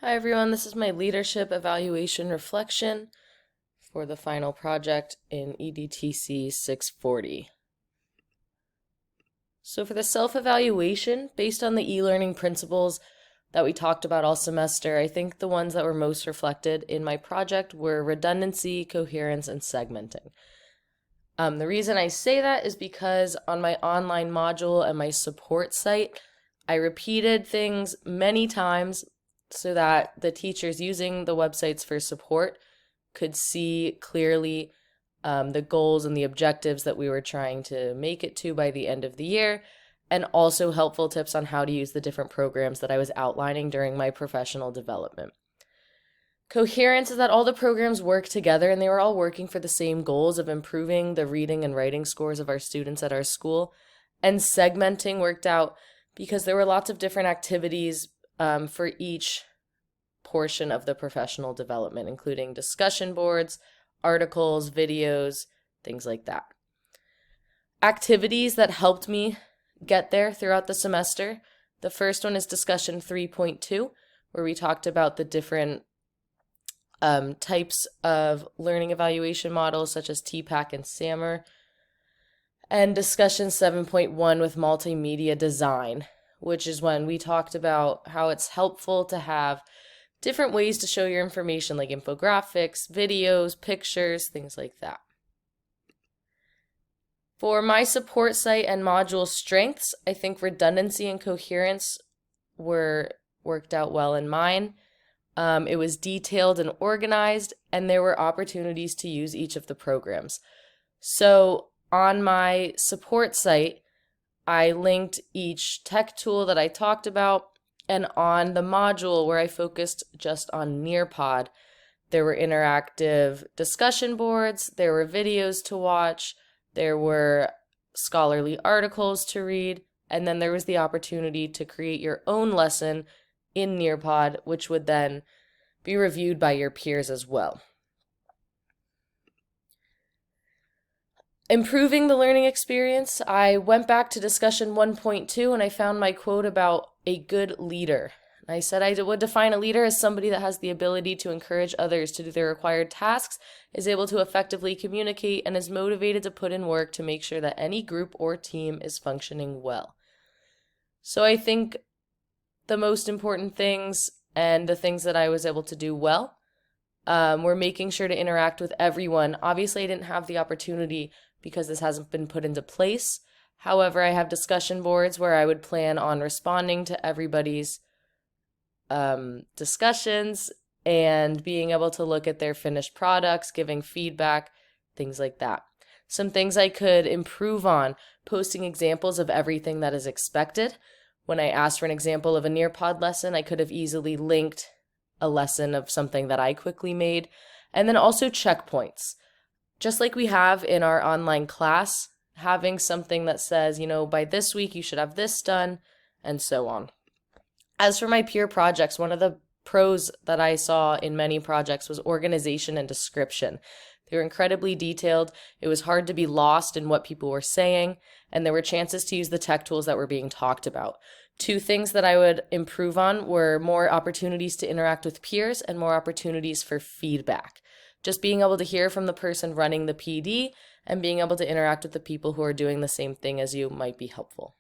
Hi everyone, this is my leadership evaluation reflection for the final project in EDTC 640. So for the self-evaluation, based on the e-learning principles that we talked about all semester, I think the ones that were most reflected in my project were redundancy, coherence, and segmenting. The reason I say that is because on my online module and my support site, I repeated things many times so that the teachers using the websites for support could see clearly the goals and the objectives that we were trying to make it to by the end of the year, and also helpful tips on how to use the different programs that I was outlining during my professional development. Coherence is that all the programs work together and they were all working for the same goals of improving the reading and writing scores of our students at our school. And segmenting worked out because there were lots of different activities for each portion of the professional development, including discussion boards, articles, videos, things like that. Activities that helped me get there throughout the semester. The first one is discussion 3.2, where we talked about the different types of learning evaluation models such as TPAC and SAMR. And discussion 7.1 with multimedia design, which is when we talked about how it's helpful to have different ways to show your information like infographics, videos, pictures, things like that. For my support site and module strengths, I think redundancy and coherence worked out well in mine. It was detailed and organized, and there were opportunities to use each of the programs. So on my support site, I linked each tech tool that I talked about, and on the module where I focused just on Nearpod, there were interactive discussion boards, there were videos to watch, there were scholarly articles to read, and then there was the opportunity to create your own lesson in Nearpod, which would then be reviewed by your peers as well. Improving the learning experience, I went back to discussion 1.2 and I found my quote about a good leader. I said I would define a leader as somebody that has the ability to encourage others to do their required tasks, is able to effectively communicate, and is motivated to put in work to make sure that any group or team is functioning well. So I think the most important things and the things that I was able to do well were making sure to interact with everyone. Obviously, I didn't have the opportunity because this hasn't been put into place. However, I have discussion boards where I would plan on responding to everybody's discussions and being able to look at their finished products, giving feedback, things like that. Some things I could improve on: posting examples of everything that is expected. When I asked for an example of a Nearpod lesson, I could have easily linked a lesson of something that I quickly made. And then also checkpoints. Just like we have in our online class, having something that says, by this week you should have this done, and so on. As for my peer projects, one of the pros that I saw in many projects was organization and description. They were incredibly detailed. It was hard to be lost in what people were saying, and there were chances to use the tech tools that were being talked about. Two things that I would improve on were more opportunities to interact with peers and more opportunities for feedback. Just being able to hear from the person running the PD and being able to interact with the people who are doing the same thing as you might be helpful.